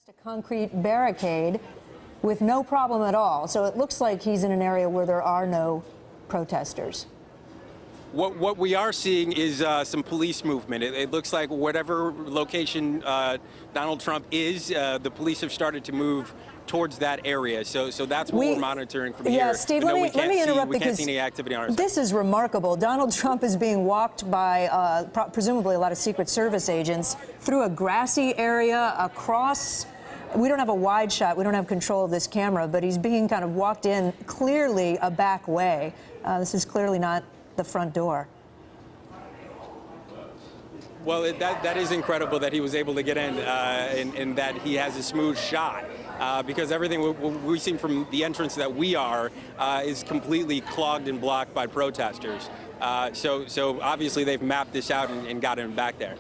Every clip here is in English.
A concrete barricade with no problem at all. So it looks like he's in an area where there are no protesters. What we are seeing is some police movement. It looks like whatever location Donald Trump is, the police have started to move towards that area. So that's what we're monitoring from here. Yeah, Steve, let me interrupt we because can't see any activity on our side. This is remarkable. Donald Trump is being walked by presumably a lot of Secret Service agents through a grassy area across. We don't have a wide shot. We don't have control of this camera, but he's being kind of walked in clearly a back way. This is clearly not the front door. Well, that is incredible that he was able to get in and that he has a smooth shot. Because everything we've seen from the entrance that we are is completely clogged and blocked by protesters. So obviously they've mapped this out and got him back there.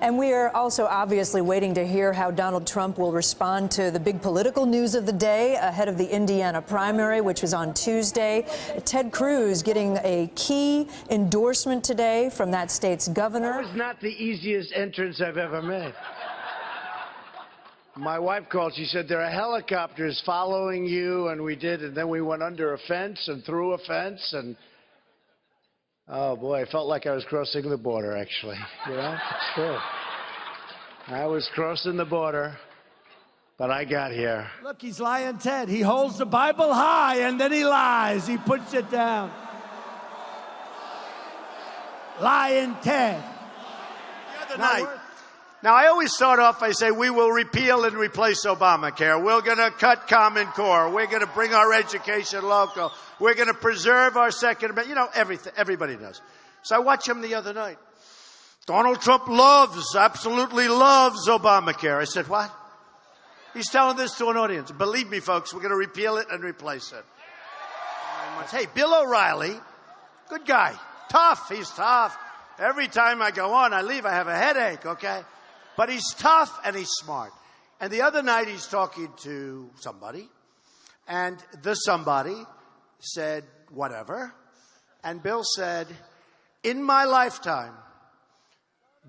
And we are also obviously waiting to hear how Donald Trump will respond to the big political news of the day ahead of the Indiana primary, which was on Tuesday. Ted Cruz getting a key endorsement today from that state's governor. That was not the easiest entrance I've ever made. My wife called. She said, there are helicopters following you, and we did, and then we went under a fence and through a fence, and oh, boy, I felt like I was crossing the border, actually. You know, it's true. I was crossing the border, but I got here. Look, he's lying, Ted. He holds the Bible high, and then he lies. He puts it down. Lying Ted. The other night. Now, I always start off, I say, we will repeal and replace Obamacare. We're going to cut Common Core. We're going to bring our education local. We're going to preserve our Second Amendment. You know, everything. Everybody knows. So I watched him the other night. Donald Trump absolutely loves Obamacare. I said, what? He's telling this to an audience. Believe me, folks, we're going to repeal it and replace it. Hey, Bill O'Reilly, good guy. Tough. He's tough. Every time I go on, I leave, I have a headache, okay? But he's tough and he's smart. And the other night he's talking to somebody, and the somebody said, whatever. And Bill said, in my lifetime,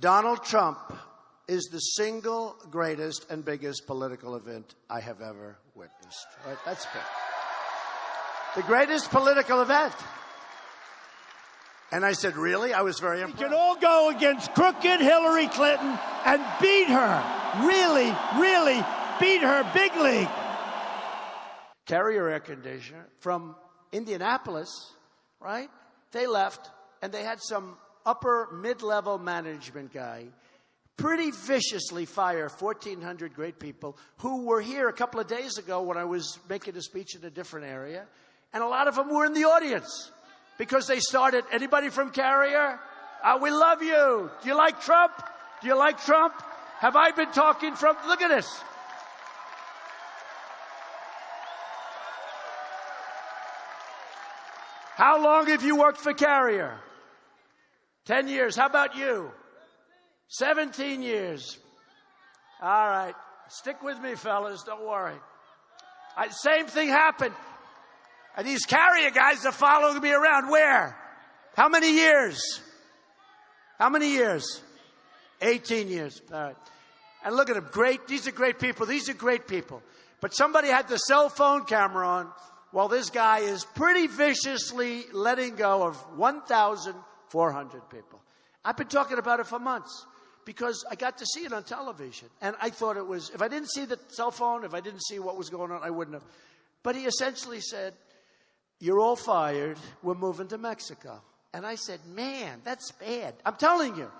Donald Trump is the single greatest and biggest political event I have ever witnessed. Right? That's big. The greatest political event. And I said, really? I was very impressed. We can all go against crooked Hillary Clinton and beat her. Really, really beat her big league. Carrier air conditioner from Indianapolis, right? They left, and they had some upper mid-level management guy pretty viciously fire 1,400 great people who were here a couple of days ago when I was making a speech in a different area, and a lot of them were in the audience because they started, anybody from Carrier? We love you. Do you like Trump? Do you like Trump? Have I been talking from, look at this. How long have you worked for Carrier? 10 years. How about you? 17 years. All right. Stick with me, fellas. Don't worry. Same thing happened. And these Carrier guys are following me around. Where? How many years? How many years? 18 years. All right. And look at them. Great. These are great people. These are great people. But somebody had the cell phone camera on while this guy is pretty viciously letting go of 1,400 people. I've been talking about it for months because I got to see it on television. And I thought it was, if I didn't see the cell phone, if I didn't see what was going on, I wouldn't have. But he essentially said, you're all fired. We're moving to Mexico. And I said, man, that's bad. I'm telling you,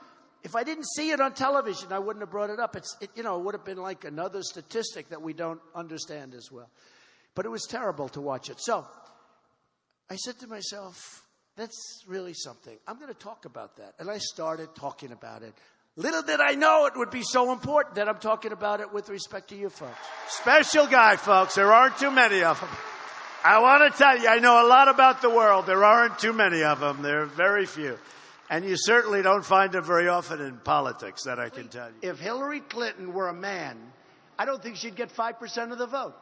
if I didn't see it on television, I wouldn't have brought it up. It would have been like another statistic that we don't understand as well. But it was terrible to watch it. So I said to myself, that's really something. I'm going to talk about that. And I started talking about it. Little did I know it would be so important that I'm talking about it with respect to you folks. Special guy, folks. There aren't too many of them. I want to tell you, I know a lot about the world. There aren't too many of them. There are very few. And you certainly don't find them very often in politics, that I can tell you. If Hillary Clinton were a man, I don't think she'd get 5% of the vote.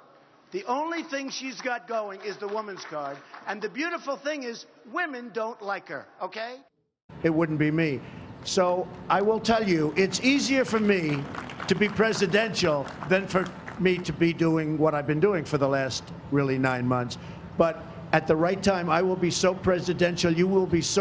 The only thing she's got going is the woman's card. And the beautiful thing is women don't like her, okay? It wouldn't be me. So I will tell you, it's easier for me to be presidential than for me to be doing what I've been doing for the last really 9 months. But at the right time, I will be so presidential. You will be so